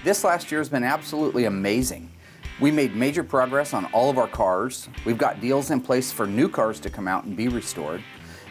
This last year has been absolutely amazing. We made major progress on all of our cars. We've got deals in place for new cars to come out and be restored.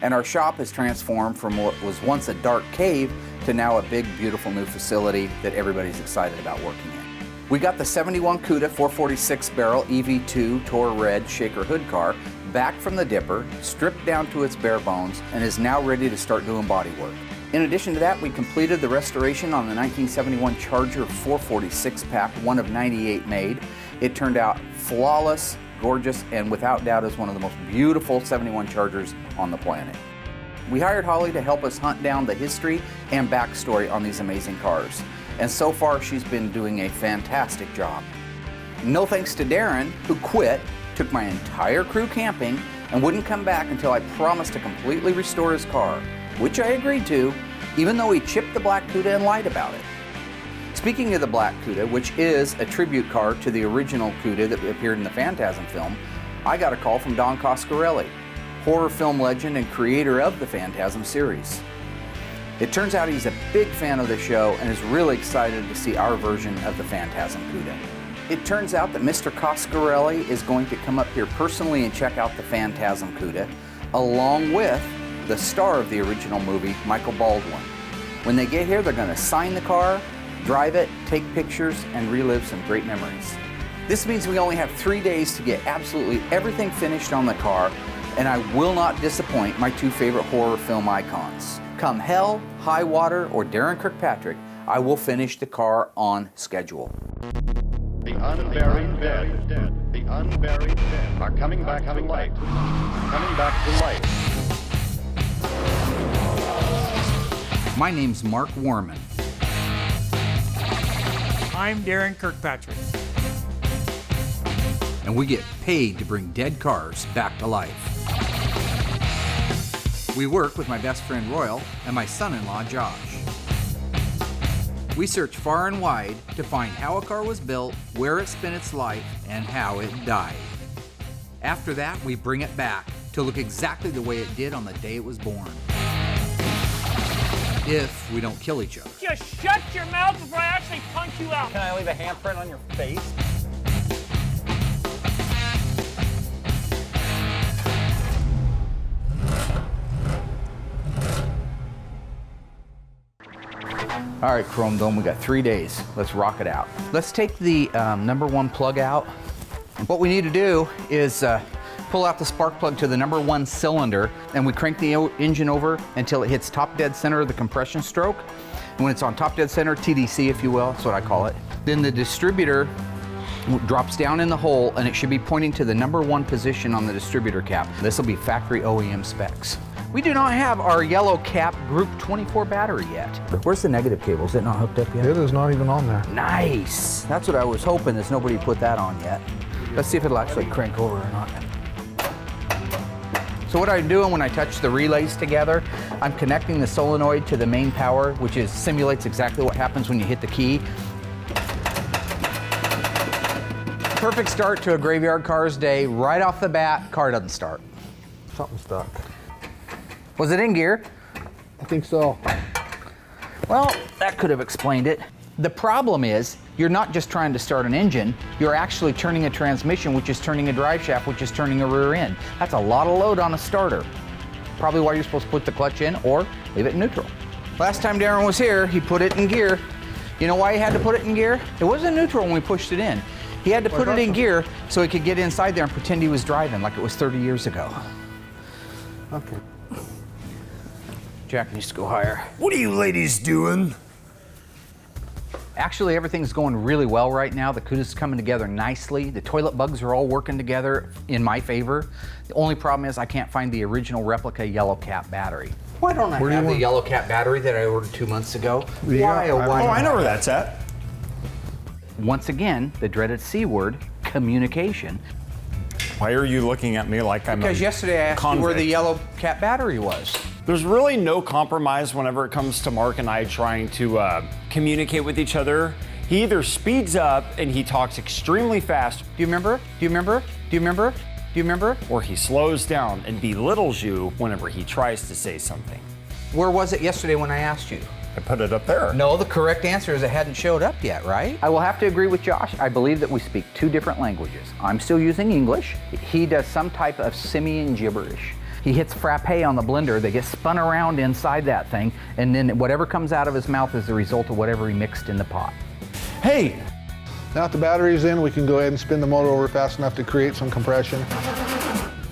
And our shop has transformed from what was once a dark cave to now a big, beautiful new facility that everybody's excited about working in. We got the 71 Cuda 446 barrel EV2 Tour Red Shaker Hood car back from the dipper, stripped down to its bare bones, and is now ready to start doing body work. In addition to that, we completed the restoration on the 1971 Charger 446 pack, one of 98 made. It turned out flawless, gorgeous, and without doubt is one of the most beautiful 71 Chargers on the planet. We hired Holly to help us hunt down the history and backstory on these amazing cars. And so far, she's been doing a fantastic job. No thanks to Darren, who quit, took my entire crew camping, and wouldn't come back until I promised to completely restore his car, which I agreed to, even though he chipped the Black Cuda and lied about it. Speaking of the Black Cuda, which is a tribute car to the original Cuda that appeared in the Phantasm film, I got a call from Don Coscarelli, horror film legend and creator of the Phantasm series. It turns out he's a big fan of the show and is really excited to see our version of the Phantasm Cuda. It turns out that Mr. Coscarelli is going to come up here personally and check out the Phantasm Cuda, along with the star of the original movie, Michael Baldwin. When they get here, they're going to sign the car, drive it, take pictures, and relive some great memories. This means we only have 3 days to get absolutely everything finished on the car, and I will not disappoint my two favorite horror film icons. Come hell, high water, or Darren Kirkpatrick, I will finish the car on schedule. The unburied dead, the unburied dead are coming back to light, coming back to light. My name's Mark Warman. I'm Darren Kirkpatrick. And we get paid to bring dead cars back to life. We work with my best friend Royal and my son-in-law Josh. We search far and wide to find how a car was built, where it spent its life, and how it died. After that, we bring it back to look exactly the way it did on the day it was born. If we don't kill each other. Just shut your mouth before I actually punch you out. Can I leave a handprint on your face? All right, Chrome Dome, we got 3 days. Let's rock it out. Let's take the number one plug out. And what we need to do is pull out the spark plug to the number one cylinder, and we crank the engine over until it hits top dead center of the compression stroke. And when it's on top dead center, TDC if you will, that's what I call it, then the distributor drops down in the hole, and it should be pointing to the number one position on the distributor cap. This will be factory OEM specs. We do not have our yellow cap Group 24 battery yet. Where's the negative cable? Is it not hooked up yet? It is not even on there. Nice. That's what I was hoping, is nobody put that on yet. Let's see if it'll actually crank over or not. So what I'm doing when I touch the relays together, I'm connecting the solenoid to the main power, which simulates exactly what happens when you hit the key. Perfect start to a graveyard Carz day. Right off the bat, car doesn't start. Something stuck. Was it in gear? I think so. Well, that could have explained it. The problem is, you're not just trying to start an engine, you're actually turning a transmission, which is turning a drive shaft, which is turning a rear end. That's a lot of load on a starter. Probably why you're supposed to put the clutch in or leave it in neutral. Last time Darren was here, he put it in gear. You know why he had to put it in gear? It wasn't neutral when we pushed it in. He had to put it in gear so he could get inside there and pretend he was driving like it was 30 years ago. Okay. Jack needs to go higher. What are you ladies doing? Actually, everything's going really well right now. The Cuda's coming together nicely. The toilet bugs are all working together in my favor. The only problem is I can't find the original replica yellow cap battery. Why don't I have the yellow cap battery that I ordered 2 months ago? Yeah, Why? I know where that's at. Once again, the dreaded C word, communication. Why are you looking at me like I'm Because yesterday I asked you where the yellow cap battery was. There's really no compromise whenever it comes to Mark and I trying to communicate with each other. He either speeds up and he talks extremely fast. Do you remember? Do you remember? Do you remember? Do you remember? Or he slows down and belittles you whenever he tries to say something. Where was it yesterday when I asked you? I put it up there. No, the correct answer is it hadn't showed up yet, right? I will have to agree with Josh. I believe that we speak two different languages. I'm still using English. He does some type of simian gibberish. He hits frappe on the blender, they get spun around inside that thing, and then whatever comes out of his mouth is the result of whatever he mixed in the pot. Hey, Now that the battery's in, we can go ahead and spin the motor over fast enough to create some compression.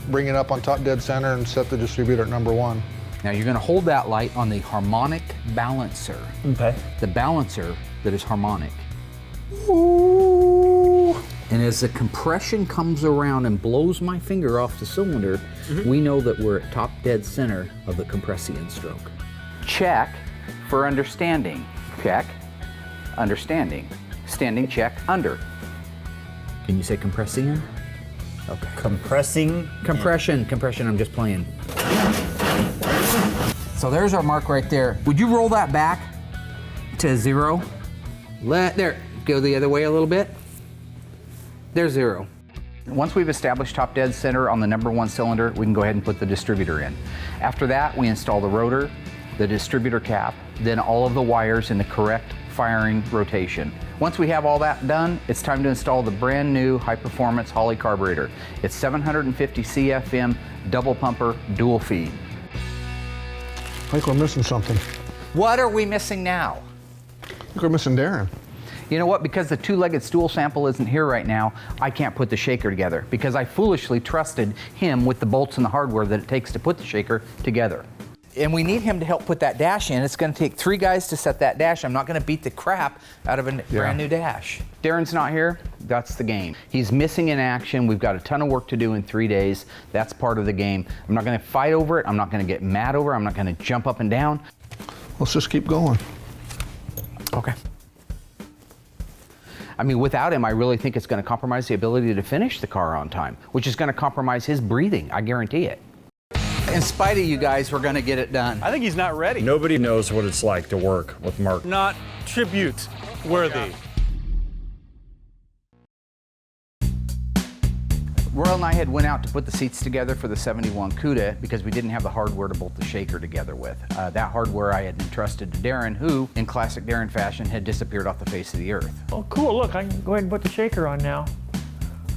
Bring it up on top dead center and set the distributor at number 1. Now you're gonna hold that light on the harmonic balancer. okay. The balancer that is harmonic. Ooh. And as the compression comes around and blows my finger off the cylinder, we know that we're at top dead center of the compression stroke. Check for understanding. Check, understanding. Standing check, under. Can you say compression? Okay. Compression. Compression, I'm just playing. So there's our mark right there. Would you roll that back to 0? There, go the other way a little bit. There's 0. Once we've established top dead center on the number 1 cylinder, we can go ahead and put the distributor in. After that, we install the rotor, the distributor cap, then all of the wires in the correct firing rotation. Once we have all that done, it's time to install the brand new high-performance Holley carburetor. It's 750 CFM, double pumper, dual feed. I think we're missing something. What are we missing now? I think we're missing Darren. You know what? Because the two-legged stool sample isn't here right now, I can't put the shaker together because I foolishly trusted him with the bolts and the hardware that it takes to put the shaker together. And we need him to help put that dash in. It's gonna take 3 guys to set that dash. I'm not gonna beat the crap out of a brand new dash. Darren's not here, that's the game. He's missing in action. We've got a ton of work to do in 3 days. That's part of the game. I'm not gonna fight over it. I'm not gonna get mad over it. I'm not gonna jump up and down. Let's just keep going. Okay. I mean, without him, I really think it's gonna compromise the ability to finish the car on time, which is gonna compromise his breathing, I guarantee it. In spite of you guys, we're gonna get it done. I think he's not ready. Nobody knows what it's like to work with Mark. Not tribute worthy. Royal and I had went out to put the seats together for the 71 Cuda because we didn't have the hardware to bolt the shaker together with. That hardware I had entrusted to Darren, who, in classic Darren fashion, had disappeared off the face of the earth. Oh, cool. Look, I can go ahead and put the shaker on now.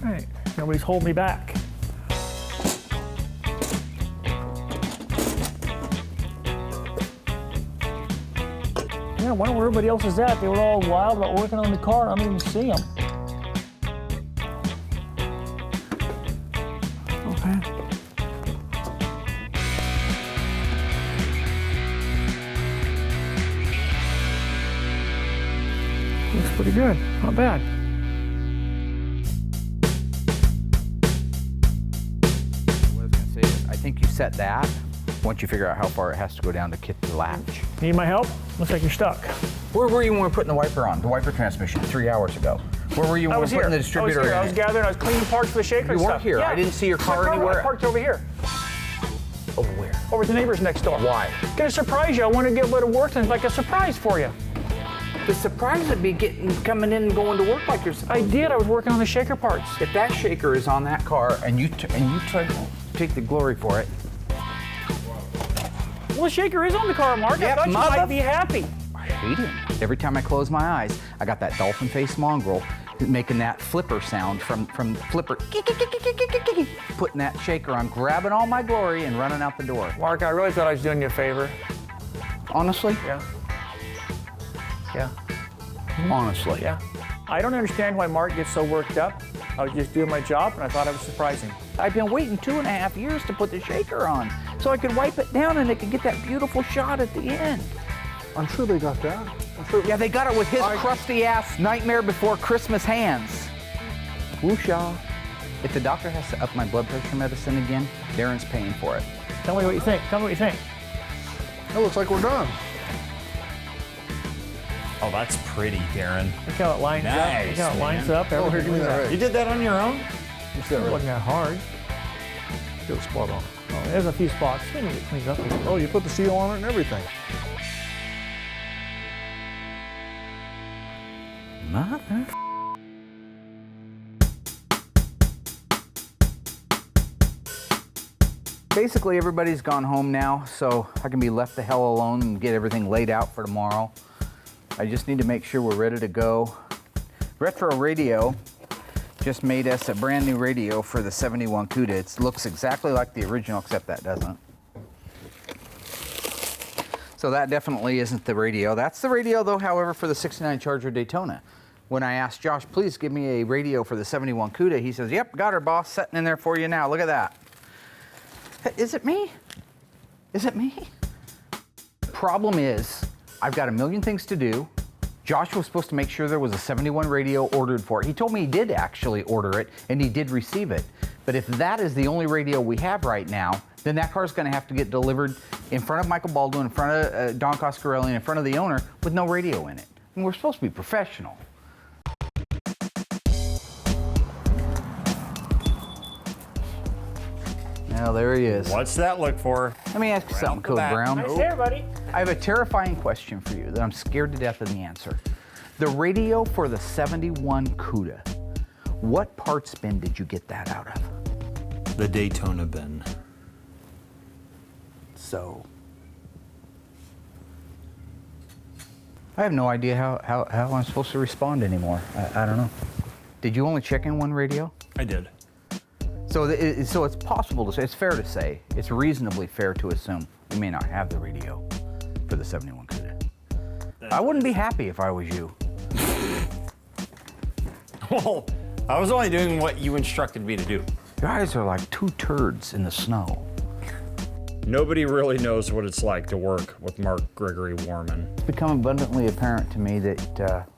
All right. Nobody's holding me back. Yeah, I wonder where everybody else is at. They were all wild about working on the car. I don't even see them. Okay. Looks pretty good. Not bad. What I was gonna say is, I think you set that once you figure out how far it has to go down to kick the latch. Need my help? Looks like you're stuck. Where were you when we were putting the wiper on, the wiper transmission 3 hours ago? Where were you when I we was were here. putting the distributor in? I was gathering. I was cleaning parts for the shaker. You and weren't stuff. here. Yeah. I didn't see your My car anywhere. I parked over here. Over where? Over at the neighbors next door. Why? Gonna surprise you. I want to get a bit of work done, like a surprise for you. The surprise would be coming in and going to work like you're supposed I to. did. I was working on the shaker parts. If that shaker is on that car and you try to take the glory for it, Well, the shaker is on the car, Mark. Yeah, I thought you mother- might be happy. I hate him. Every time I close my eyes, I got that dolphin face mongrel making that flipper sound from flipper, putting that shaker on, grabbing all my glory and running out the door. Mark, I really thought I was doing you a favor. Honestly? Yeah. Yeah. Honestly. Yeah. I don't understand why Mark gets so worked up. I was just doing my job, and I thought I was surprising. I've been waiting 2.5 years to put the shaker on so I could wipe it down and it could get that beautiful shot at the end. I'm sure they got that. I'm sure. Yeah, they got it with his crusty ass Nightmare Before Christmas hands. Wooshaw. If the doctor has to up my blood pressure medicine again, Darren's paying for it. Tell me what you think. Tell me what you think. It looks like we're done. Oh, that's pretty, Darren. Look how it lines up. Nice, Look how it lines man. up. Oh, here, give me that right. You did that on your own? Just that It right. wasn't that hard. Get the spot on. Oh, there's a few spots. Maybe it cleans up. Oh, you put the seal on it and everything. Mother. Basically, everybody's gone home now, so I can be left the hell alone and get everything laid out for tomorrow. I just need to make sure we're ready to go. Retro Radio just made us a brand new radio for the 71 Cuda. It looks exactly like the original, except that doesn't. So that definitely isn't the radio. That's the radio, though, however, for the 69 Charger Daytona. When I asked Josh, please give me a radio for the 71 Cuda, he says, yep, got her, boss, setting in there for you now. Look at that. Is it me? Is it me? The problem is, I've got a million things to do. Josh was supposed to make sure there was a 71 radio ordered for it. He told me he did actually order it, and he did receive it. But if that is the only radio we have right now, then that car's gonna have to get delivered in front of Michael Baldwin, in front of Don Coscarelli, and in front of the owner with no radio in it. And we're supposed to be professional. Now there he is. What's that look for? Let me ask you something, Code Brown. Nice hair, buddy. I have a terrifying question for you that I'm scared to death of the answer. The radio for the 71 Cuda, what parts bin did you get that out of? The Daytona bin. So, I have no idea how I'm supposed to respond anymore. I don't know. Did you only check in one radio? I did. So it's possible to say, it's fair to say, it's reasonably fair to assume we may not have the radio for the 71 Cuda. I wouldn't be happy if I was you. Well, I was only doing what you instructed me to do. You guys are like two turds in the snow. Nobody really knows what it's like to work with Mark Gregory Warman. It's become abundantly apparent to me that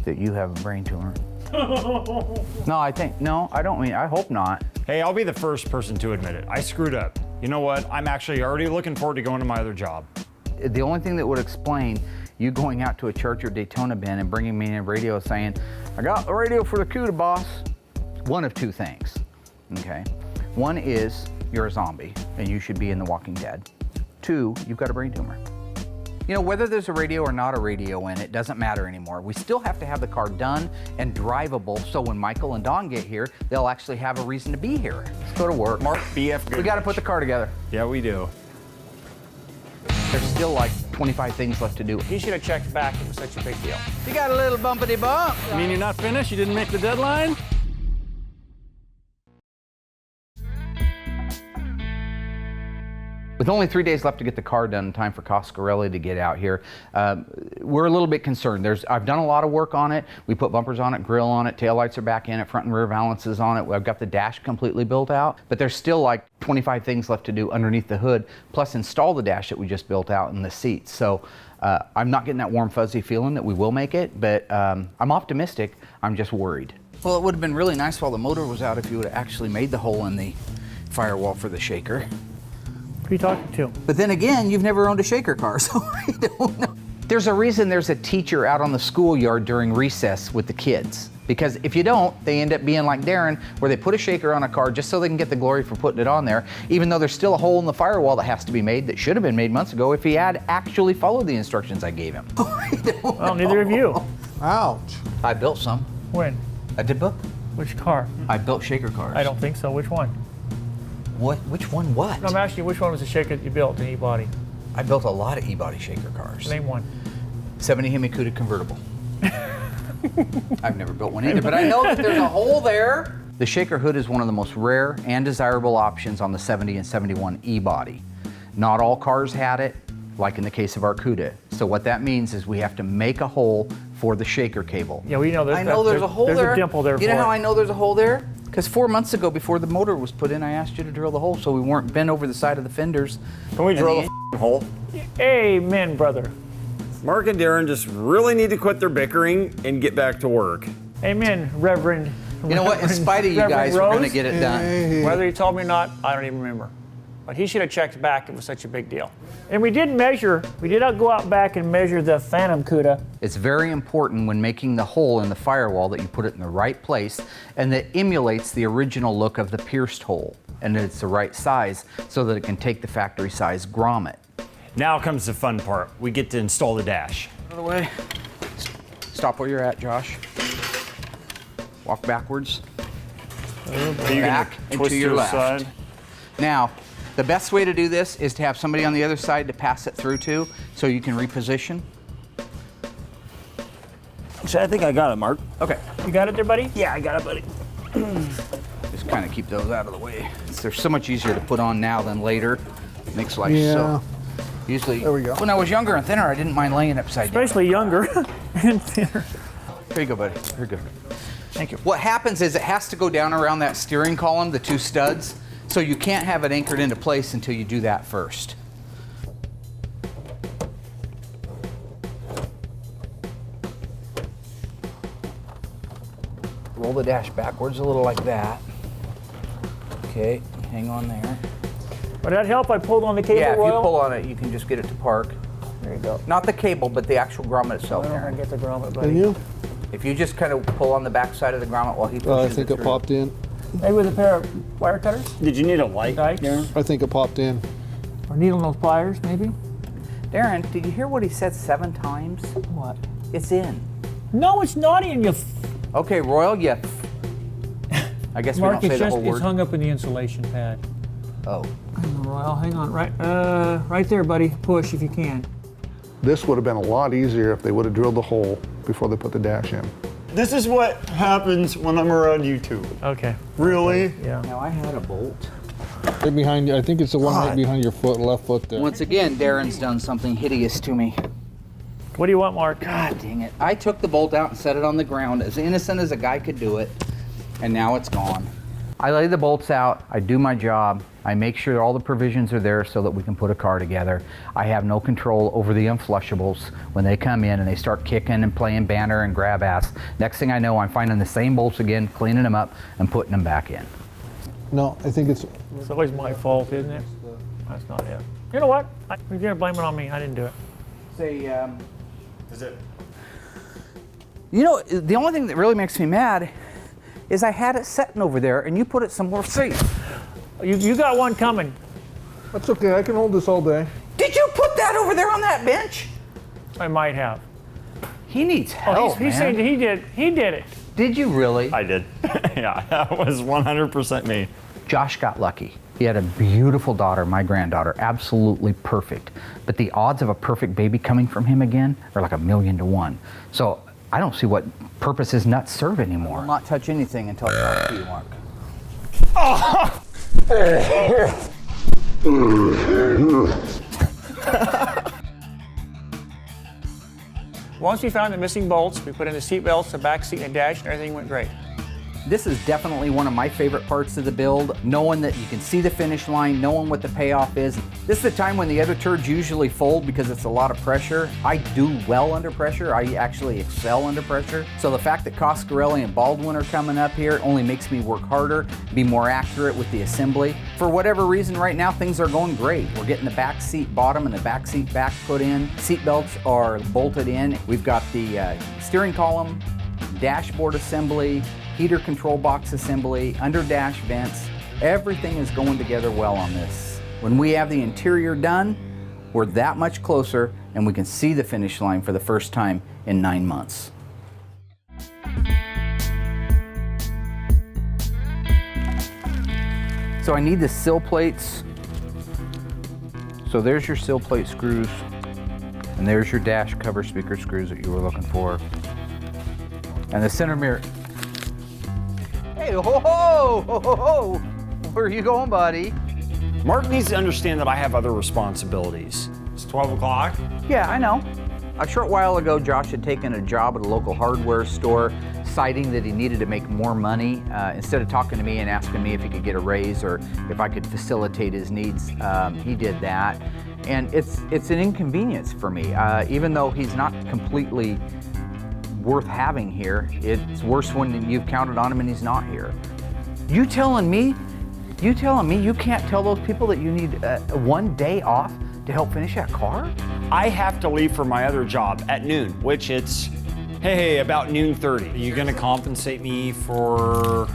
you have a brain tumor. No, I don't mean, I hope not. Hey, I'll be the first person to admit it. I screwed up. You know what? I'm actually already looking forward to going to my other job. The only thing that would explain you going out to a Charger Daytona bin and bringing me in a radio saying, I got the radio for the Cuda, boss. One of two things, okay? One is you're a zombie and you should be in The Walking Dead. Two, you've got a brain tumor. You know, whether there's a radio or not a radio in it doesn't matter anymore. We still have to have the car done and drivable so when Michael and Don get here, they'll actually have a reason to be here. Let's go to work. Mark BF Goodrich. We got to put the car together. Yeah, we do. There's still like 25 things left to do. He should have checked back. It was such a big deal. You got a little bumpity bump. You mean you're not finished? You didn't make the deadline? With only 3 days left to get the car done in time for Coscarelli to get out here, we're a little bit concerned. I've done a lot of work on it. We put bumpers on it, grill on it, taillights are back in it, front and rear valances on it. I've got the dash completely built out, but there's still like 25 things left to do underneath the hood, plus install the dash that we just built out in the seats. So I'm not getting that warm, fuzzy feeling that we will make it, but I'm optimistic. I'm just worried. Well, it would have been really nice while the motor was out if you would have actually made the hole in the firewall for the shaker. Who are you talking to? But then again, you've never owned a shaker car, so I don't know. There's a reason there's a teacher out on the schoolyard during recess with the kids. Because if you don't, they end up being like Darren, where they put a shaker on a car just so they can get the glory for putting it on there, even though there's still a hole in the firewall that has to be made that should have been made months ago if he had actually followed the instructions I gave him. Well, neither of you. Ouch. I built some. When? I did book. Which car? I built shaker cars. I don't think so. Which one? What? Which one what? No, I'm asking you, which one was the shaker that you built in E-body? I built a lot of E-body shaker cars. Name one. 70 Hemi Cuda convertible. I've never built one either, but I know that there's a hole there. The shaker hood is one of the most rare and desirable options on the 70 and 71 E-body. Not all cars had it, like in the case of our Cuda. So what that means is we have to make a hole for the shaker cable. Yeah, we know there's I know there's a hole there. There's a dimple there. You know how I know there's a hole there? Because 4 months ago, before the motor was put in, I asked you to drill the hole so we weren't bent over the side of the fenders. Can we drill the f***ing hole? Amen, brother. Mark and Darren just really need to quit their bickering and get back to work. Amen, Reverend. You know what? In spite of you guys, we're going to get it done. Whether he told me or not, I don't even remember. But he should have checked back. It was such a big deal. And we did go out back and measure the Phantasm Cuda. It's very important when making the hole in the firewall that you put it in the right place and that emulates the original look of the pierced hole and that it's the right size so that it can take the factory size grommet. Now comes the fun part. We get to install the dash. Out of the way. Stop where you're at, Josh. Walk backwards. Are you Back gonna and twist to your left. side? Now, the best way to do this is to have somebody on the other side to pass it through to, so you can reposition. So I think I got it, Mark. Okay. You got it there, buddy? Yeah, I got it, buddy. Just kind of keep those out of the way. They're so much easier to put on now than later. Makes life so. Usually, There we go. when I was younger and thinner, I didn't mind laying upside down. Especially younger and thinner. Here you go, buddy. Very good. Thank you. What happens is it has to go down around that steering column, the 2 studs, so you can't have it anchored into place until you do that first. Roll the dash backwards a little like that. Okay, hang on there. Would that help? I pulled on the cable, Yeah, if you Royal? pull on it, you can just get it to park. There you go. Not the cable, but the actual grommet itself, I don't know if I Aaron. can get the grommet, buddy. Can you? If you just kind of pull on the back side of the grommet while he pushes I think it through. popped in. Maybe with a pair of wire cutters? Did you need a light, Dikes? Darren? I think it popped in. Or needle nose pliers, maybe? Darren, did you hear what he said 7 times? What? It's in. No, it's not in, you Okay, Royal, yeah. I guess we Mark, don't say it's the just, whole it's word. hung up in the insulation pad. Oh. Royal, hang on, right there, buddy. Push if you can. This would have been a lot easier if they would have drilled the hole before they put the dash in. This is what happens when I'm around you two. Okay. Really? Yeah. Now I had a bolt. Right behind you. I think it's the one God. right behind your foot, left foot there. Once again, Darren's done something hideous to me. What do you want, Mark? God dang it. I took the bolt out and set it on the ground, as innocent as a guy could do it, and now it's gone. I lay the bolts out, I do my job, I make sure all the provisions are there so that we can put a car together. I have no control over the unflushables when they come in and they start kicking and playing banner and grab ass. Next thing I know, I'm finding the same bolts again, cleaning them up and putting them back in. No, I think it's. It's always my fault, isn't it? That's not it. You know what? You're gonna blame it on me. I didn't do it. Say, Is it? you know, the only thing that really makes me mad is I had it sitting over there and you put it somewhere safe. You got one coming. That's okay. I can hold this all day. Did you put that over there on that bench? I might have. He needs Oh, help, he's saying man. he did. He did it. Did you really? I did. Yeah, that was 100% me. Josh got lucky. He had a beautiful daughter, my granddaughter, absolutely perfect. But the odds of a perfect baby coming from him again are like 1,000,000 to 1. So I don't see what purpose his nuts serve anymore. I'll not touch anything until I talk to you, Mark. Once we found the missing bolts, we put in the seat belts, the back seat, and the dash, and everything went great. This is definitely one of my favorite parts of the build, knowing that you can see the finish line, knowing what the payoff is. This is the time when the other turds usually fold because it's a lot of pressure. I do well under pressure. I actually excel under pressure. So the fact that Coscarelli and Baldwin are coming up here only makes me work harder, be more accurate with the assembly. For whatever reason right now, things are going great. We're getting the back seat bottom and the back seat back put in. Seat belts are bolted in. We've got the steering column, dashboard assembly, heater control box assembly, under dash vents. Everything is going together well on this. When we have the interior done, we're that much closer and we can see the finish line for the first time in 9 months. So I need the sill plates. So there's your sill plate screws, and there's your dash cover speaker screws that you were looking for. And the center mirror. Hey, ho, ho, ho, ho, ho. Where are you going, buddy? Mark needs to understand that I have other responsibilities. It's 12 o'clock. Yeah, I know. A short while ago, Josh had taken a job at a local hardware store, citing that he needed to make more money. Instead of talking to me and asking me if he could get a raise or if I could facilitate his needs, he did that. And it's an inconvenience for me. Even though he's not completely worth having here, it's worse when you've counted on him and he's not here. You telling me you can't tell those people that you need 1 day off to help finish that car? I have to leave for my other job at noon, which it's, hey, about noon 30. Are you gonna compensate me for...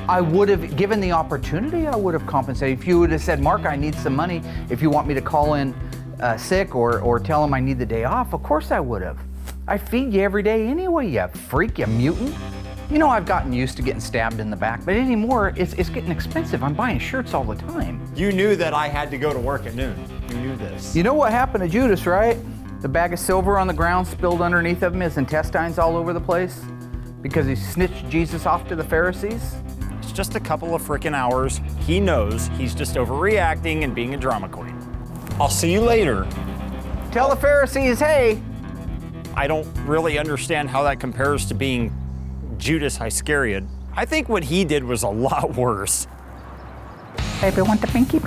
I would have, given the opportunity, I would have compensated. If you would have said, Mark, I need some money, if you want me to call in sick or tell him I need the day off, of course I would have. I feed you every day anyway, you freak, you mutant. You know, I've gotten used to getting stabbed in the back, but anymore, it's getting expensive. I'm buying shirts all the time. You knew that I had to go to work at noon. You knew this. You know what happened to Judas, right? The bag of silver on the ground spilled underneath of him, his intestines all over the place, because he snitched Jesus off to the Pharisees. It's just a couple of freaking hours. He knows he's just overreacting and being a drama queen. I'll see you later. Tell the Pharisees, hey. I don't really understand how that compares to being Judas Iscariot. I think what he did was a lot worse. Baby, want the pinky?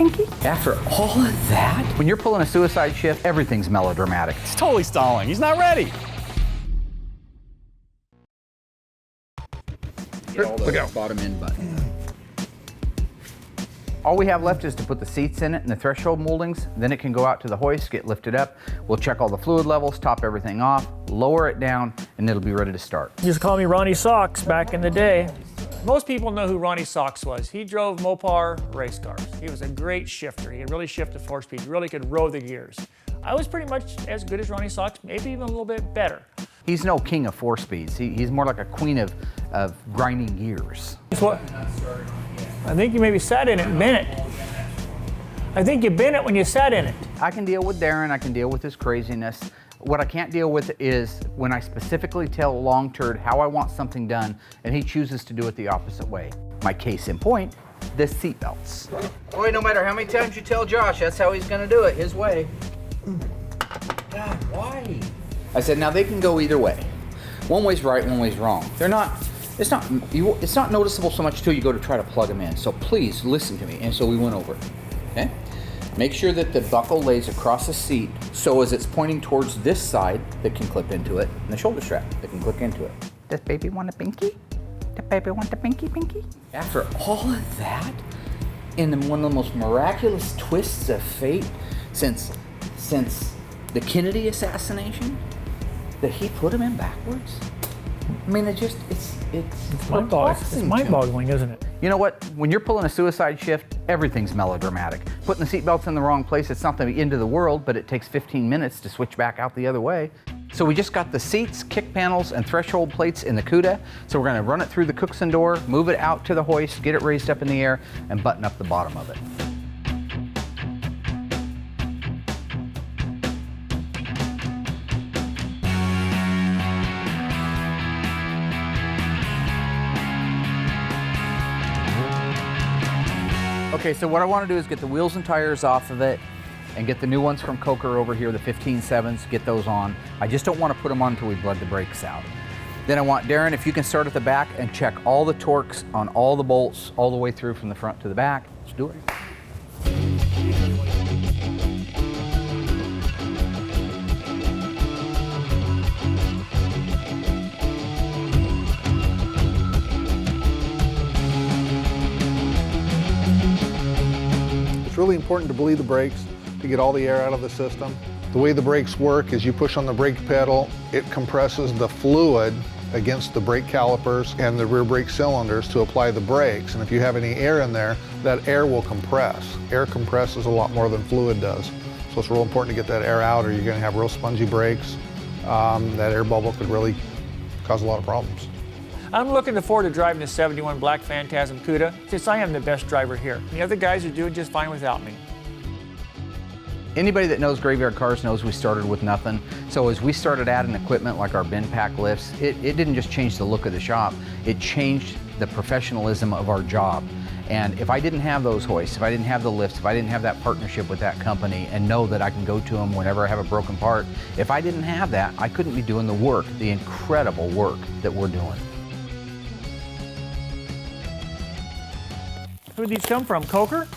After all of that? When you're pulling a suicide shift, everything's melodramatic. He's totally stalling. He's not ready. Look out. Bottom end button. All we have left is to put the seats in it and the threshold moldings. Then it can go out to the hoist, get lifted up. We'll check all the fluid levels, top everything off, lower it down, and it'll be ready to start. He used to call me Ronnie Socks back in the day. Most people know who Ronnie Socks was. He drove Mopar race cars. He was a great shifter. He really shifted 4-speed. He really could row the gears. I was pretty much as good as Ronnie Socks, maybe even a little bit better. He's no king of 4-speeds. He's more like a queen of grinding gears. What? I think you maybe sat in it and bent it. I think you bent it when you sat in it. I can deal with Darren. I can deal with his craziness. What I can't deal with is when I specifically tell Long Turd how I want something done and he chooses to do it the opposite way. My case in point, the seat belts. Boy, no matter how many times you tell Josh, that's how he's gonna do it, his way. God, why? I said, now they can go either way. One way's right, one way's wrong. It's not noticeable so much until you go to try to plug them in. So please listen to me. And so we went over it, okay? Make sure that the buckle lays across the seat so as it's pointing towards this side that can clip into it, and the shoulder strap that can click into it. Does baby want a pinky? Does baby want the pinky? After all of that, in one of the most miraculous twists of fate since the Kennedy assassination, that he put him in backwards. I mean, it's mind-boggling, isn't it? You know what? When you're pulling a suicide shift, everything's melodramatic. Putting the seatbelts in the wrong place, it's not the end of the world, but it takes 15 minutes to switch back out the other way. So we just got the seats, kick panels, and threshold plates in the Cuda. So we're gonna run it through the Cookson door, move it out to the hoist, get it raised up in the air, and button up the bottom of it. Okay, so what I want to do is get the wheels and tires off of it and get the new ones from Coker over here, the 15.7s, get those on. I just don't want to put them on until we blood the brakes out. Then I want Darren, if you can start at the back and check all the torques on all the bolts all the way through from the front to the back. Let's do it. It's really important to bleed the brakes to get all the air out of the system. The way the brakes work is you push on the brake pedal, it compresses the fluid against the brake calipers and the rear brake cylinders to apply the brakes. And if you have any air in there, that air will compress. Air compresses a lot more than fluid does. So it's real important to get that air out or you're going to have real spongy brakes. That air bubble could really cause a lot of problems. I'm looking forward to driving the 71 Black Phantasm Cuda since I am the best driver here. The other guys are doing just fine without me. Anybody that knows Graveyard Cars knows we started with nothing. So as we started adding equipment like our bin pack lifts, it didn't just change the look of the shop, it changed the professionalism of our job. And if I didn't have those hoists, if I didn't have the lifts, if I didn't have that partnership with that company and know that I can go to them whenever I have a broken part, if I didn't have that, I couldn't be doing the work, the incredible work that we're doing. Who'd these come from, Coker?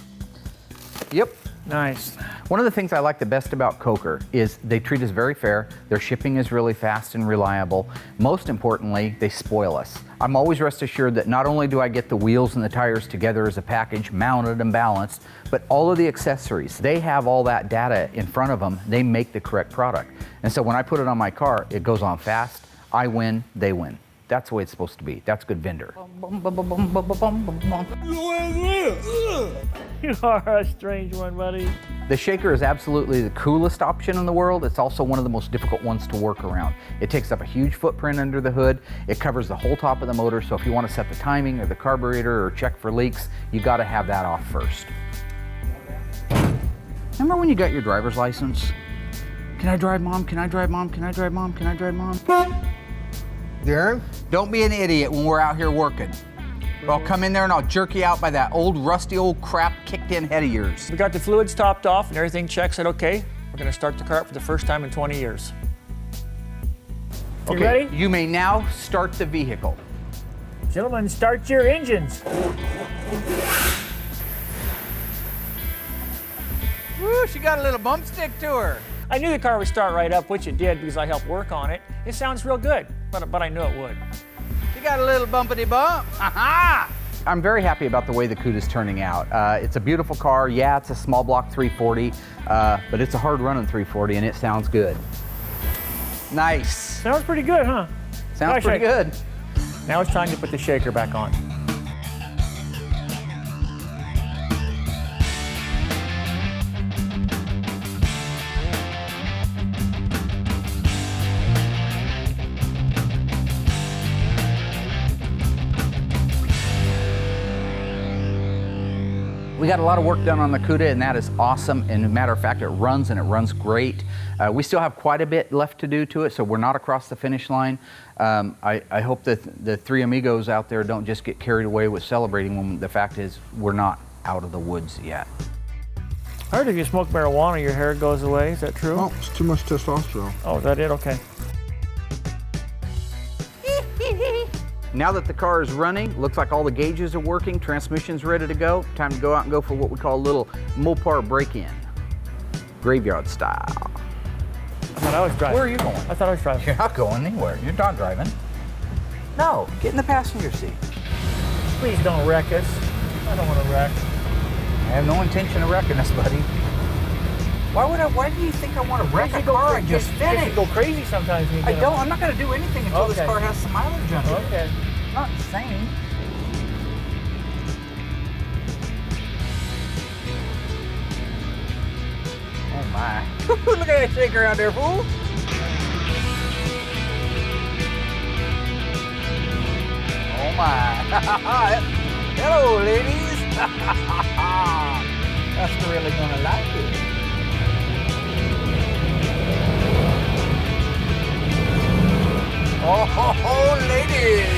Yep. Nice. One of the things I like the best about Coker is they treat us very fair. Their shipping is really fast and reliable. Most importantly, they spoil us. I'm always rest assured that not only do I get the wheels and the tires together as a package, mounted and balanced, but all of the accessories, they have all that data in front of them. They make the correct product. And so when I put it on my car, it goes on fast. I win, they win. That's the way it's supposed to be. That's good vendor. You are a strange one, buddy. The shaker is absolutely the coolest option in the world. It's also one of the most difficult ones to work around. It takes up a huge footprint under the hood. It covers the whole top of the motor, so if you want to set the timing or the carburetor or check for leaks, you got to have that off first. Remember when you got your driver's license? Can I drive, Mom? Can I drive, Mom? Can I drive, Mom? Can I drive, Mom? Darren? Don't be an idiot when we're out here working. Or I'll come in there and I'll jerk you out by that old rusty old crap kicked in head of yours. We got the fluids topped off and everything checks out okay. We're gonna start the car up for the first time in 20 years. You Okay, ready? you may now start the vehicle. Gentlemen, start your engines. Woo, she got a little bump stick to her. I knew the car would start right up, which it did because I helped work on it. It sounds real good, but I knew it would. She got a little bumpity bump. Aha! I'm very happy about the way the Cuda's turning out. It's a beautiful car. Yeah, it's a small block 340, but it's a hard running 340 and it sounds good. Nice. Sounds pretty good, huh? Sounds pretty good. Now it's time to put the shaker back on. We got a lot of work done on the Cuda, and that is awesome. And as a matter of fact, it runs and it runs great. We still have quite a bit left to do to it, so we're not across the finish line. I hope that the three amigos out there don't just get carried away with celebrating when the fact is we're not out of the woods yet. I heard if you smoke marijuana, your hair goes away. Is that true? Oh, it's too much testosterone. Oh, is that it? Okay. Now that the car is running, looks like all the gauges are working, transmission's ready to go. Time to go out and go for what we call a little Mopar break-in. Graveyard style. I thought I was driving. Where are you going? I thought I was driving. You're not going anywhere. You're not driving. No, get in the passenger seat. Please don't wreck us. I don't want to wreck. I have no intention of wrecking us, buddy. Why do you think I want to wreck a car I just finished? You go crazy sometimes when you I get don't. on. I'm not going to do anything until this Okay. car has some mileage on it. Okay. I'm not insane. Oh my. Look at that shaker out there, fool. Oh my. Hello, ladies. That's really going to like it. Oh, ladies!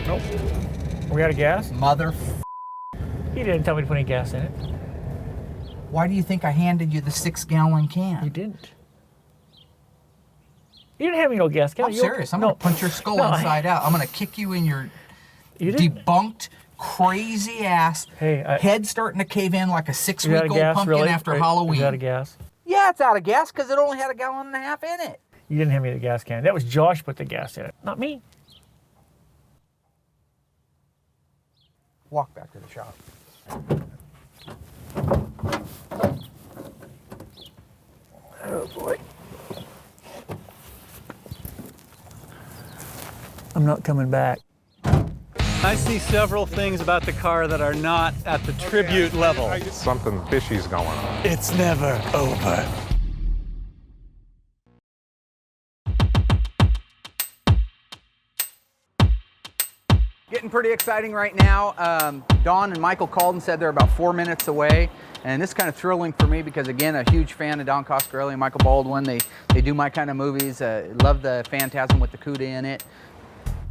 Nope. We out of gas? Mother. He didn't tell me to put any gas in it. Why do you think I handed you the 6-gallon can? You didn't. You didn't have me no gas can. I'm serious. I'm going to punch your skull inside out. I'm going to kick you in your debunked, crazy ass head starting to cave in like a 6-week-old pumpkin after Halloween. Is that a gas? Yeah, it's out of gas because it only had 1.5 gallons in it. You didn't have me the gas can. That was Josh put the gas in it, not me. Walk back to the shop. Oh boy. I'm not coming back. I see several things about the car that are not at the tribute level. Something fishy's going on. It's never over. Getting pretty exciting right now. Don and Michael called and said they're about 4 minutes away. And this is kind of thrilling for me because, again, a huge fan of Don Coscarelli and Michael Baldwin. They do my kind of movies. Love the Phantasm with the Cuda in it.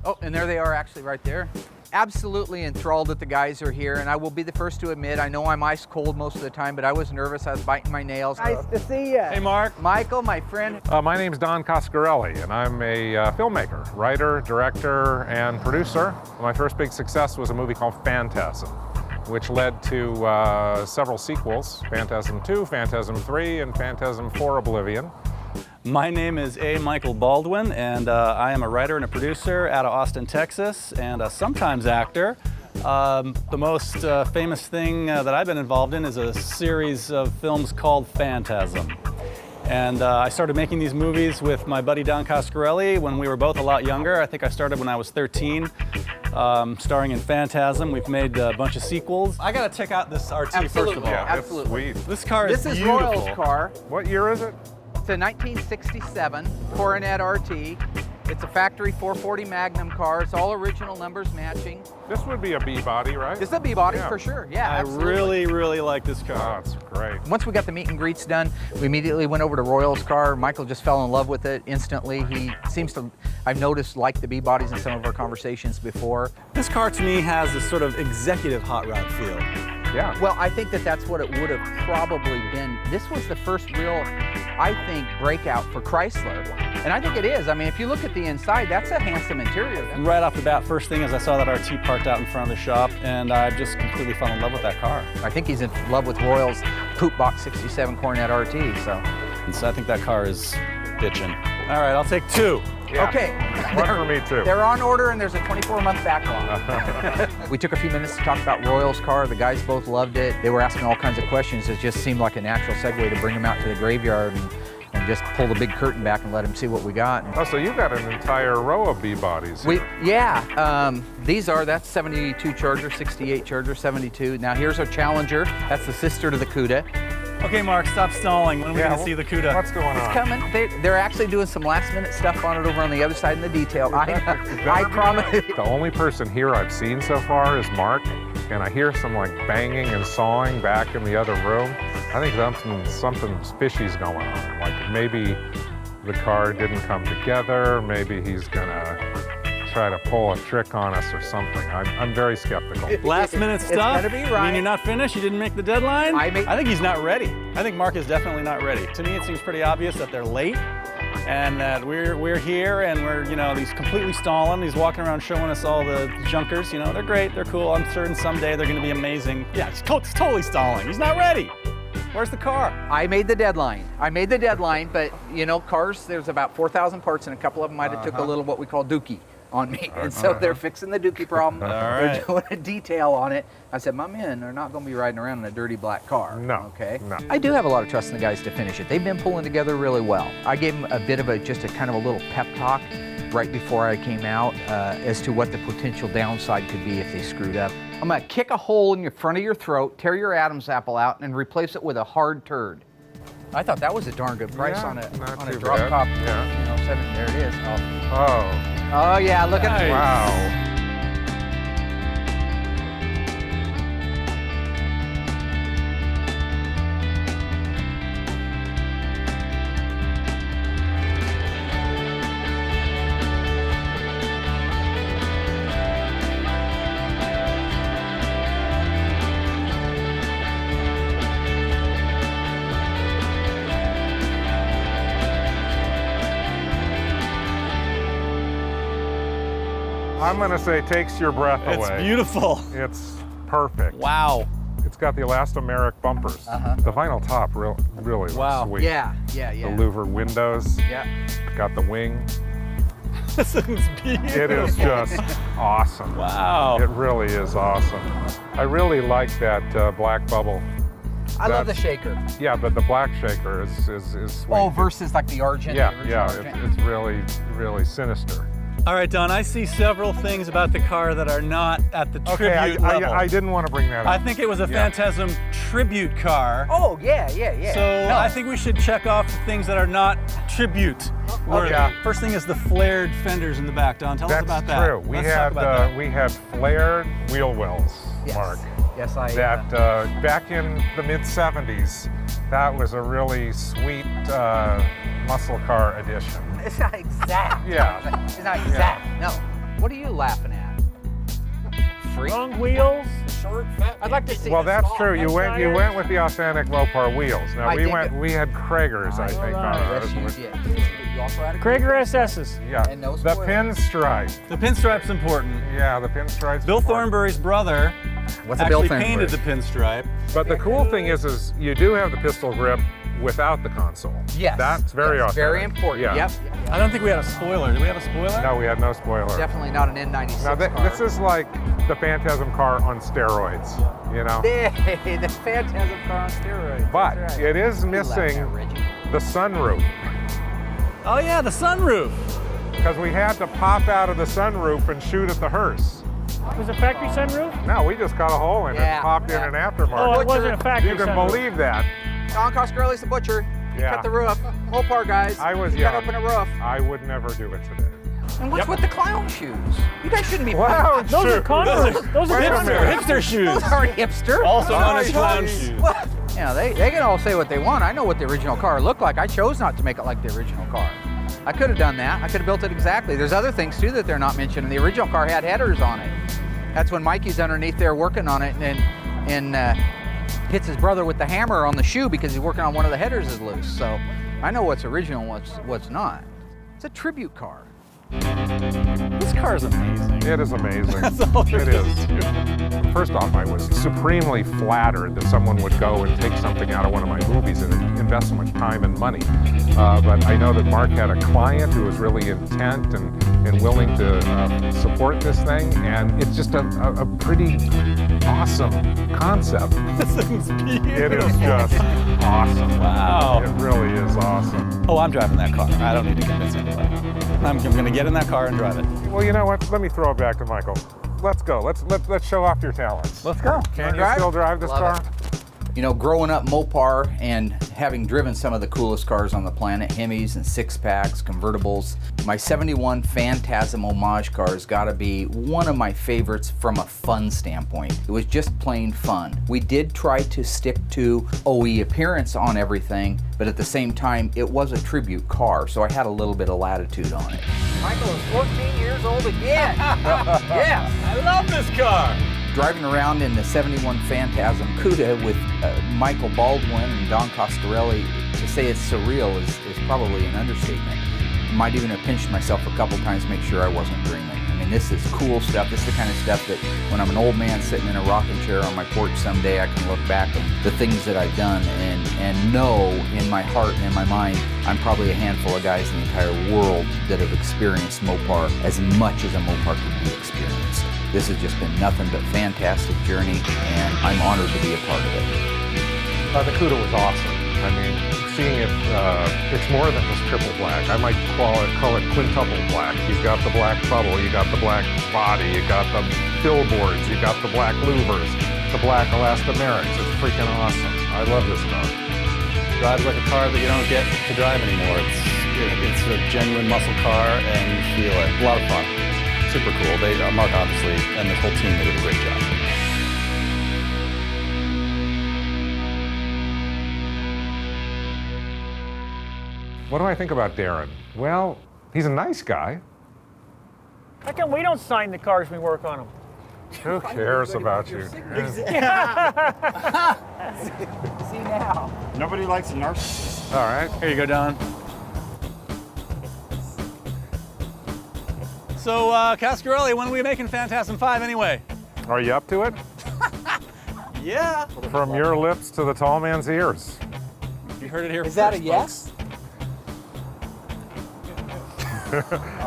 Oh, and there they are actually right there. Absolutely enthralled that the guys are here, and I will be the first to admit, I know I'm ice cold most of the time, but I was nervous. I was biting my nails. Nice to see you. Hey, Mark. Michael, my friend. My name's Don Coscarelli, and I'm a filmmaker, writer, director, and producer. My first big success was a movie called Phantasm, which led to several sequels, Phantasm 2, Phantasm 3, and Phantasm 4 Oblivion. My name is A. Michael Baldwin, and I am a writer and a producer out of Austin, Texas, and a sometimes actor. The most famous thing that I've been involved in is a series of films called Phantasm. And I started making these movies with my buddy Don Coscarelli when we were both a lot younger. I think I started when I was 13, starring in Phantasm. We've made a bunch of sequels. I gotta check out this RT first of all. Yeah, Absolutely. it's sweet. This car is This is beautiful. Royal's car. What year is it? It's a 1967 Coronet RT. It's a factory 440 Magnum car. It's all original numbers matching. This would be a B-body, right? This is a B-body Yeah. for sure. Yeah, I absolutely. really like this Oh, car. it's great. Once we got the meet and greets done, we immediately went over to Royal's car. Michael just fell in love with it instantly. He seems to, I've noticed, like the B-bodies in some of our conversations before. This car to me has a sort of executive hot rod feel. Yeah. Well, I think that that's what it would have probably been. This was the first real, I think, breakout for Chrysler. And I think it is. I mean, if you look at the inside, that's a handsome interior. Right off the bat, first thing is I saw that RT parked out in front of the shop, and I just completely fell in love with that car. I think he's in love with Royal's Coupe Box 67 Coronet RT, so. And so I think that car is bitchin'. All right, I'll take 2. Yeah. Okay. One for me too. They're on order, and there's a 24-month backlog. We took a few minutes to talk about Royal's car. The guys both loved it. They were asking all kinds of questions. It just seemed like a natural segue to bring them out to the graveyard and just pull the big curtain back and let them see what we got. Oh, so you got an entire row of B-bodies here. That's 72 Charger, 68 Charger, 72. Now here's our Challenger. That's the sister to the Cuda. Okay, Mark, stop stalling. When are we Yeah, gonna see the Cuda? What's going on? It's coming. They're actually doing some last-minute stuff on it over on the other side in the detail. I promise. The only person here I've seen so far is Mark, and I hear some like banging and sawing back in the other room. I think something fishy's going on. Like maybe the car didn't come together. Maybe he's gonna try to pull a trick on us or something. I'm very skeptical. Last minute It's stuff? gonna be I right. mean, you're not finished? You didn't make the deadline? I think he's not ready. I think Mark is definitely not ready. To me, it seems pretty obvious that they're late and that we're here and we're, he's completely stalling. He's walking around showing us all the junkers. They're great, they're cool. I'm certain someday they're gonna be amazing. Yeah, it's totally stalling. He's not ready. Where's the car? I made the deadline, but cars, there's about 4,000 parts, and a couple of them might have took a little what we call dookie on me. And so they're fixing the dookie problem. They're doing a detail on it. I said, my men are not going to be riding around in a dirty black car. No. Okay. No. I do have a lot of trust in the guys to finish it. They've been pulling together really well. I gave them a bit of a kind of a little pep talk right before I came out as to what the potential downside could be if they screwed up. I'm going to kick a hole in your front of your throat, tear your Adam's apple out, and replace it with a hard turd. I thought that was a darn good price Yeah, on a not too drop bad. top. Yeah. 7. There it is. Oh, Oh yeah, look at wow. I'm going to say takes your breath away. It's beautiful. It's perfect. Wow. It's got the elastomeric bumpers. The vinyl top really looks Wow. sweet. Yeah. The louver windows. Yeah. Got the wing. This thing's beautiful. It is just awesome. Wow. It really is awesome. I really like that black bubble. I love the shaker. Yeah, but the black shaker is sweet. Oh, versus like the Argent. Yeah, the original yeah, Argent. it's really sinister. All right, Don, I see several things about the car that are not at the Okay, tribute level. I didn't want to bring that up. I think it was a Phantasm tribute car. Oh yeah. So No. I think we should check off the things that are not tribute. worthy. Yeah. First thing is the flared fenders in the back. Don, tell us about that. That's true. Let's talk about that. We had flared wheel wells, Yes. Mark. Yes, I. That back in the mid '70s, that was a really sweet muscle car edition. It's not exact. Yeah. It's not exact. No. What are you laughing at? Freak. Long wheels. Short, fat. I'd like to see. Well, the that's small. true. You went with the authentic Mopar wheels. Now I think we had Kragers, I think, on ours. Yes, you did. You also had a Krager SS's. Yeah. And no The spoilers. pinstripe. The pinstripe's important. Yeah, the pinstripes. Bill are- Thornberry's brother What's a Bill actually Thornberry? painted the pinstripe. But the cool thing is you do have the pistol grip without the console. Yes. That's very That's authentic. very important. Yeah. Yep. I don't think we had a spoiler. Did we have a spoiler? No, we had no spoiler. Definitely not an N96 Now car. this is like the Phantasm car on steroids, you know. Hey, the Phantasm car on steroids. But That's right. it is You love missing that, Reggie. the sunroof Oh yeah, the sunroof. because we had to pop out of the sunroof and shoot at the hearse. Was it factory sunroof? No, we just cut a hole in it Yeah, and popped in yeah. an aftermarket. Oh, it wasn't a factory You can sunroof. believe that. Don Coscarelli's the butcher. He Yeah. cut the roof. Mopar guys. I was He young. cut open a roof. I would never do it today. And what's with the clown shoes? You guys shouldn't be. Clown Those are Converse. Those are Hipster shoes. Those aren't hipster. Also known as clown shoes. Well, you know, they can all say what they want. I know what the original car looked like. I chose not to make it like the original car. I could have done that. I could have built it exactly. There's other things too that they're not mentioning. The original car had headers on it. That's when Mikey's underneath there working on it and hits his brother with the hammer on the shoe because he's working on one of the headers is loose. So I know what's original and what's not. It's a tribute car. This car is amazing. It is amazing. That's all there It is. First off, I was supremely flattered that someone would go and take something out of one of my movies and invest so much time and money. But I know that Mark had a client who was really intent and willing to support this thing, and it's just a pretty awesome concept. This thing's beautiful. It is just awesome. Wow. It really is awesome. Oh, I'm driving that car. I don't need to convince anybody. I'm going to get in that car and drive it. Well, you know what? Let me throw it back to Michael. Let's go. Let's show off your talents. Let's go. Can you still drive this car? You know, growing up Mopar and having driven some of the coolest cars on the planet, Hemis and six packs, convertibles, my 71 Phantasm homage car has got to be one of my favorites from a fun standpoint. It was just plain fun. We did try to stick to OE appearance on everything, but at the same time, it was a tribute car, so I had a little bit of latitude on it. Michael is 14 years old again. Yes. I love this car. Driving around in the 71 Phantasm Cuda with Michael Baldwin and Don Coscarelli, to say it's surreal is probably an understatement. Might even have pinched myself a couple times to make sure I wasn't dreaming. I mean, this is cool stuff. This is the kind of stuff that when I'm an old man sitting in a rocking chair on my porch someday, I can look back at the things that I've done and know in my heart and in my mind, I'm probably a handful of guys in the entire world that have experienced Mopar as much as a Mopar could be experienced. This has just been nothing but fantastic journey, and I'm honored to be a part of it. The Cuda was awesome. I mean, seeing it, it's more than just triple black. I might call it quintuple black. You've got the black bubble, you got the black body, you got the billboards, you got the black louvers, the black elastomerics. It's freaking awesome. I love this car. Drives like a car that you don't get to drive anymore. It's a genuine muscle car, and you feel it. A lot of fun. Super cool. Mark obviously and this whole team, they did a great job. What do I think about Darren? Well, he's a nice guy. How come we don't sign the cars when we work on them? Who cares about you? See now. Nobody likes a narcissist. All right. Here you go, Don. So, Coscarelli, when are we making Phantasm 5 anyway? Are you up to it? Yeah. From your lips to the tall man's ears. You heard it here Is first, that a folks. yes?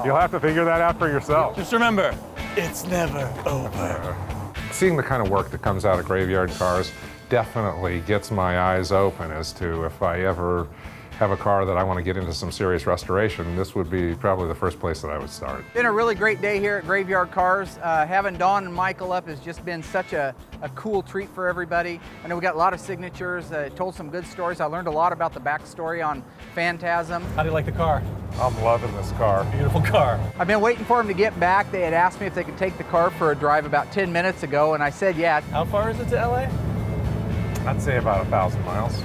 You'll have to figure that out for yourself. Just remember, it's never over. Seeing the kind of work that comes out of Graveyard Cars definitely gets my eyes open as to if I ever have a car that I want to get into some serious restoration, this would be probably the first place that I would start. Been a really great day here at Graveyard Cars. Having Don and Michael up has just been such a cool treat for everybody. I know we got a lot of signatures, told some good stories. I learned a lot about the backstory on Phantasm. How do you like the car? I'm loving this car. Beautiful car. I've been waiting for them to get back. They had asked me if they could take the car for a drive about 10 minutes ago, and I said yeah. How far is it to LA? I'd say about 1,000 miles.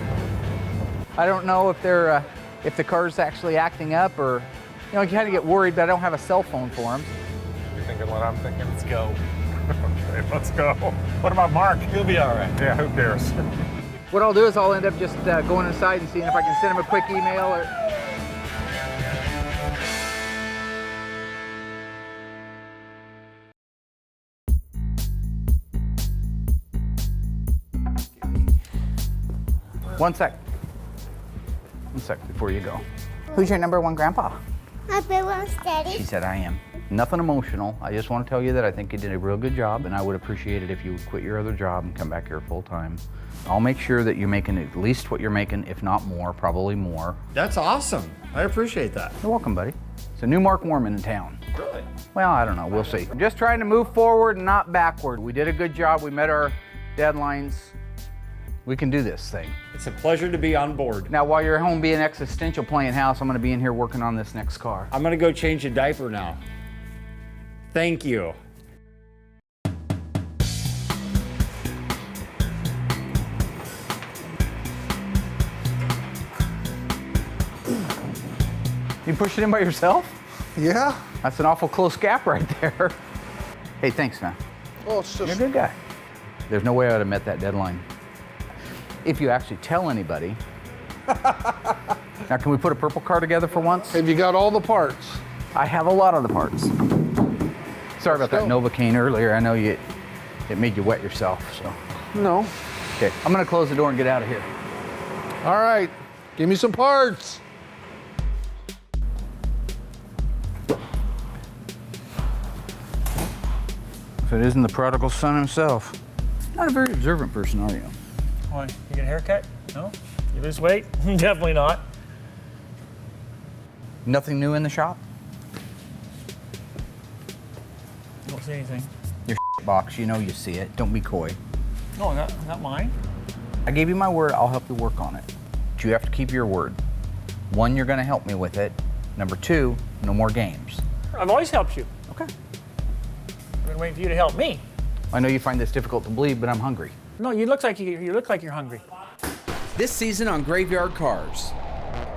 I don't know if they're if the car's actually acting up, or you kind of get worried, but I don't have a cell phone for them. You thinking what I'm thinking? Let's go. Okay, let's go. What about Mark? He'll be all right. Yeah, who cares? What I'll do is I'll end up just going inside and seeing if I can send him a quick email or. One sec before you go. Who's your number one grandpa? My big one's Daddy. She said I am. Nothing emotional. I just want to tell you that I think you did a real good job, and I would appreciate it if you would quit your other job and come back here full time. I'll make sure that you're making at least what you're making, if not more, probably more. That's awesome. I appreciate that. You're welcome, buddy. It's a new Mark Warman in town. Really? Well, I don't know. We'll see. I'm just trying to move forward and not backward. We did a good job. We met our deadlines. We can do this thing. It's a pleasure to be on board. Now, while you're home being existential playing house, I'm gonna be in here working on this next car. I'm gonna go change a diaper now. Thank you. You pushed it in by yourself? Yeah? That's an awful close gap right there. Hey, thanks, man. Oh, it's You're a just, good guy. There's no way I would have met that deadline. If you actually tell anybody. Now, can we put a purple car together for once? have you got all the parts? I have a lot of the parts. Sorry about that go. Novocaine earlier. I know it made you wet yourself, so. No. Okay, I'm gonna close the door and get out of here. All right, give me some parts. If it isn't the prodigal son himself. Not a very observant person, are you? Why? You get a haircut? No? You lose weight? Definitely not. Nothing new in the shop? Don't see anything. Your box, you know you see it. Don't be coy. No, not mine. I gave you my word, I'll help you work on it. But you have to keep your word. One, you're gonna help me with it. Number two, no more games. I've always helped you. Okay. I've been waiting for you to help me. I know you find this difficult to believe, but I'm hungry. No, you look like you're hungry. This season on Graveyard Carz,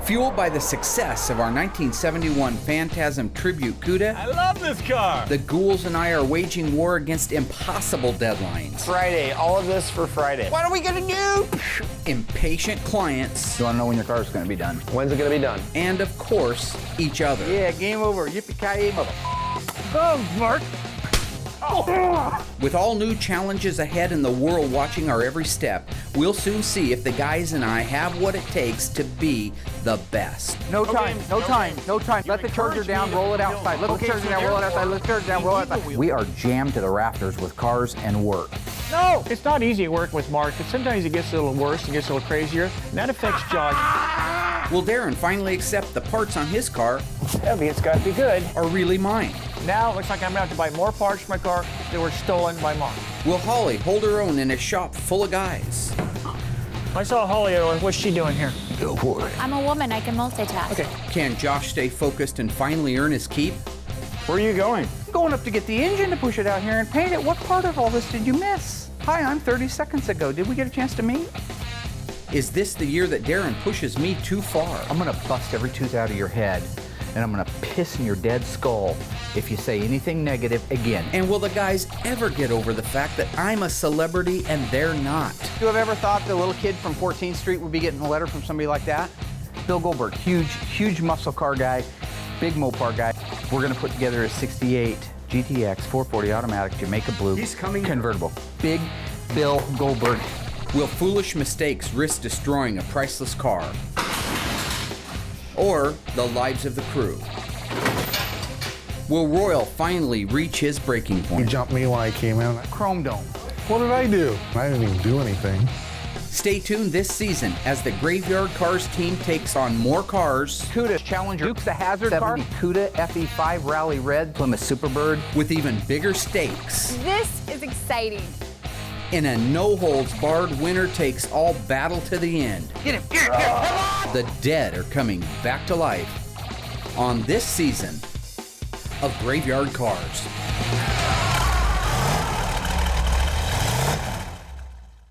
fueled by the success of our 1971 Phantasm Tribute Cuda, I love this car. the ghouls and I are waging war against impossible deadlines. Friday, all of this for Friday. What are we gonna do? Impatient clients. You wanna know when your car's gonna be done? When's it gonna be done? And of course, each other. Yeah, game over. Yippee-ki-yay, mother. Oh, Mark. With all new challenges ahead and the world watching our every step, we'll soon see if the guys and I have what it takes to be the best. No time, no time, no time. Let the charger down, roll it outside. Let the charger down, roll it outside. Let the charger down, roll it outside. We are jammed to the rafters with cars and work. No! It's not easy working with Mark, but sometimes it gets a little worse, it gets a little crazier, and that affects jogging. Will Darren finally accept the parts on his car It's got to be good. are really mine? Now it looks like I'm gonna have to buy more parts for my car that were stolen by Mom. Will Holly hold her own in a shop full of guys? I saw Holly. What's she doing here? Go for it. I'm a woman. I can multitask. Okay. Can Josh stay focused and finally earn his keep? Where are you going? I'm going up to get the engine to push it out here and paint it. What part of all this did you miss? Hi, I'm 30 seconds ago. Did we get a chance to meet? Is this the year that Darren pushes me too far? I'm gonna bust every tooth out of your head, and I'm gonna piss in your dead skull if you say anything negative again. And will the guys ever get over the fact that I'm a celebrity and they're not? You have ever thought the little kid from 14th Street would be getting a letter from somebody like that? Bill Goldberg, huge muscle car guy, big Mopar guy. We're gonna put together a 68 GTX 440 automatic Jamaica Blue convertible. Big Bill Goldberg. Will foolish mistakes risk destroying a priceless car? Or the lives of the crew? Will Royal finally reach his breaking He point? jumped me when I came in. Chrome Dome. What did I do? I didn't even do anything. Stay tuned this season as the Graveyard Carz team takes on more cars. Cuda Challenger, Dukes the Hazard car, Cuda FE5 Rally Red, Plymouth Superbird, with even bigger stakes. This is exciting. In a no-holds-barred winner-takes-all battle to the end. Get him! Come on! The dead are coming back to life on this season of Graveyard Carz.